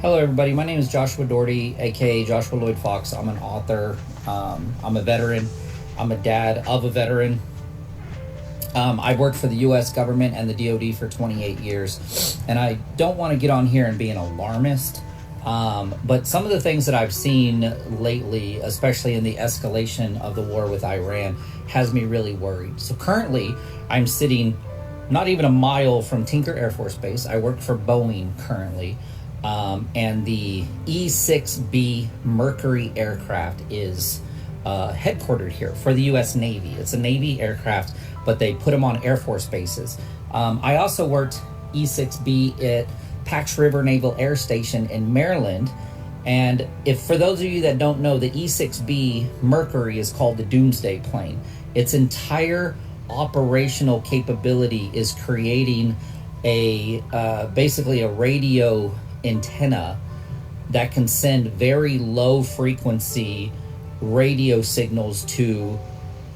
Hello, everybody. My name is Joshua Doherty, aka Joshua Lloyd Fox. I'm an author. I'm a veteran. I'm a dad of a veteran. I've worked for the U.S. government and the DoD for 28 years, and I don't want to get on here and be an alarmist. But some of the things that I've seen lately, especially in the escalation of the war with Iran, has me really worried. So currently, I'm sitting not even a mile from Tinker Air Force Base. I work for Boeing currently. And the E6B Mercury aircraft is headquartered here for the U.S. Navy. It's a Navy aircraft, but they put them on Air Force bases. I also worked E6B at Pax River Naval Air Station in Maryland. And if for those of you that don't know, the E6B Mercury is called the Doomsday plane. Its entire operational capability is creating a basically a radio antenna that can send very low frequency radio signals to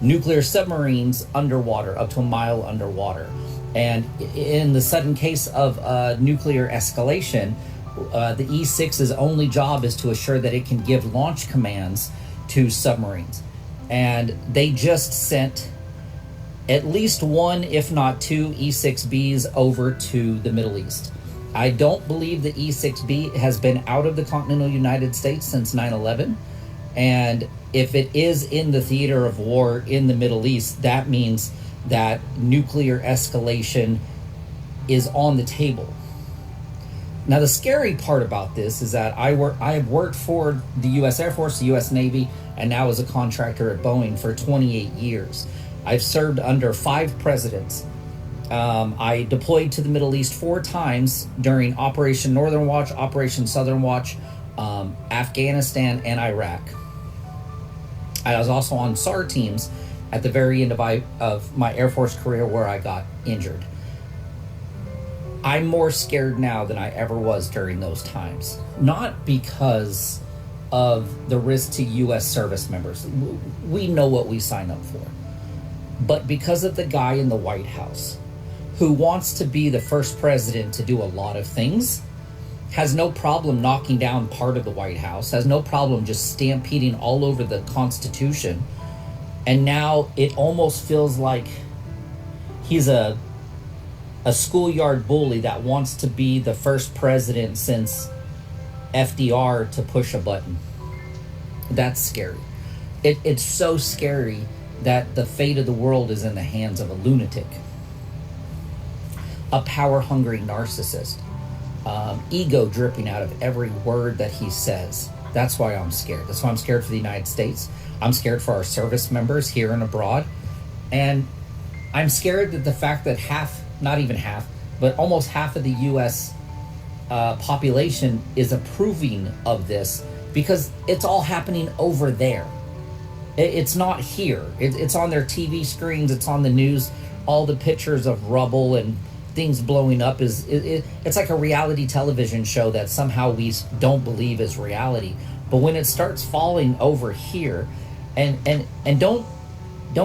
nuclear submarines underwater, up to a mile underwater. And in the sudden case of nuclear escalation, the E6's only job is to assure that it can give launch commands to submarines. And they just sent at least one, if not two, E6Bs over to the Middle East. I don't believe the E6B has been out of the continental United States since 9/11. And if it is in the theater of war in the Middle East, that means that nuclear escalation is on the table. Now, the scary part about this is that I have worked for the U.S. Air Force, the U.S. Navy, and now as a contractor at Boeing for 28 years. I've served under 5 presidents. I deployed to the Middle East 4 times during Operation Northern Watch, Operation Southern Watch, Afghanistan, and Iraq. I was also on SAR teams at the very end of my Air Force career where I got injured. I'm more scared now than I ever was during those times. Not because of the risk to U.S. service members. We know what we sign up for. But because of the guy in the White House who wants to be the first president to do a lot of things, has no problem knocking down part of the White House, has no problem just stampeding all over the Constitution. And now it almost feels like he's a schoolyard bully that wants to be the first president since FDR to push a button. That's scary. It's so scary that the fate of the world is in the hands of a lunatic, a power-hungry narcissist, ego dripping out of every word that he says. That's why I'm scared. That's why I'm scared for the United States. I'm scared for our service members here and abroad. And I'm scared that the fact that half, not even half, but almost half of the U.S. Population is approving of this because it's all happening over there. It's not here. It's on their TV screens. It's on the news. All the pictures of rubble and things blowing up it's like a reality television show that somehow we don't believe is reality. But when it starts falling over here, and don't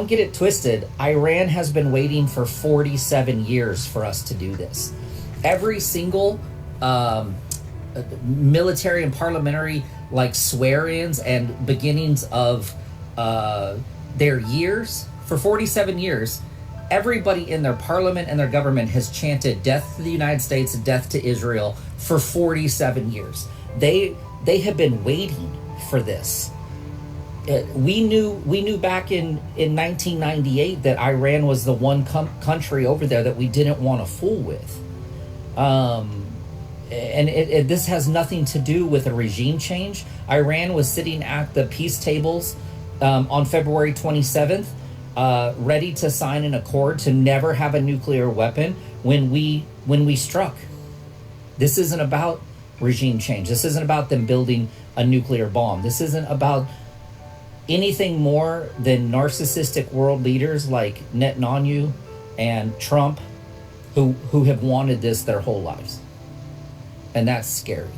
get it twisted, Iran has been waiting for 47 years for us to do this. Every single military and parliamentary like swear-ins and beginnings of their years, for 47 years, everybody in their parliament and their government has chanted death to the United States and death to Israel for 47 years. They have been waiting for this. We knew back in 1998 that Iran was the one country over there that we didn't want to fool with. And this has nothing to do with a regime change. Iran was sitting at the peace tables on February 27th, ready to sign an accord to never have a nuclear weapon when we struck. This isn't about regime change. This isn't about them building a nuclear bomb. This isn't about anything more than narcissistic world leaders like Netanyahu and Trump who have wanted this their whole lives. And that's scary.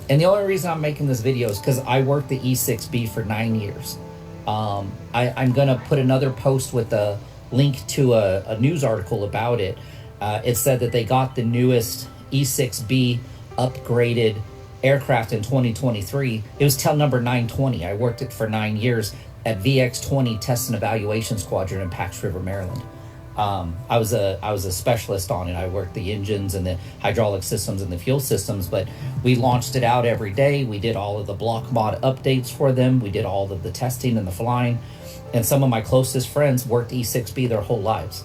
And the only reason I'm making this video is because I worked the E6B for 9 years. I'm going to put another post with a link to a news article about it. It said that they got the newest E6B upgraded aircraft in 2023. It was tail number 920. I worked it for 9 years at VX-20 Test and Evaluation Squadron in Pax River, Maryland. I was a specialist on it. I worked the engines and the hydraulic systems and the fuel systems, but we launched it out every day. We did all of the block mod updates for them. We did all of the testing and the flying. And some of my closest friends worked E6B their whole lives.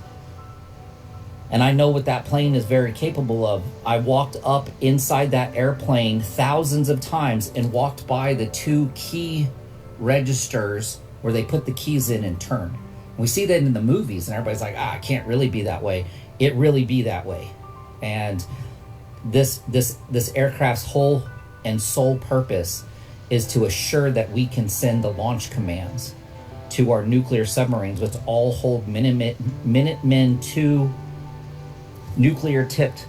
And I know what that plane is very capable of. I walked up inside that airplane thousands of times and walked by the 2 key registers where they put the keys in and turn. We see that in the movies, and everybody's like, it can't really be that way. It really be that way. And this aircraft's whole and sole purpose is to assure that we can send the launch commands to our nuclear submarines, which all hold Minutemen II nuclear-tipped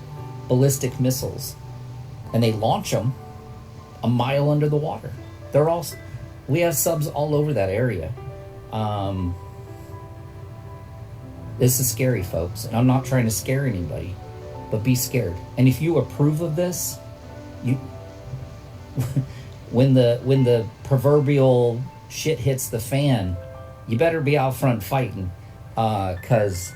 ballistic missiles. And they launch them a mile under the water. We have subs all over that area. This is scary, folks, and I'm not trying to scare anybody, but be scared. And if you approve of this, when the proverbial shit hits the fan, you better be out front fighting, because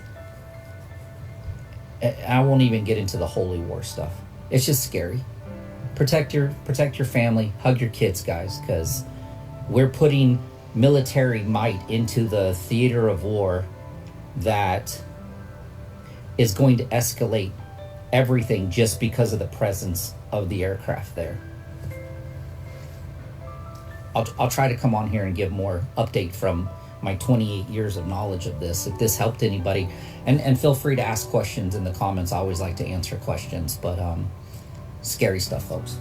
I won't even get into the holy war stuff. It's just scary. Protect your family, hug your kids, guys, because we're putting military might into the theater of war that is going to escalate everything just because of the presence of the aircraft there. I'll try to come on here and give more update from my 28 years of knowledge of this, if this helped anybody. And feel free to ask questions in the comments. I always like to answer questions, but scary stuff, folks.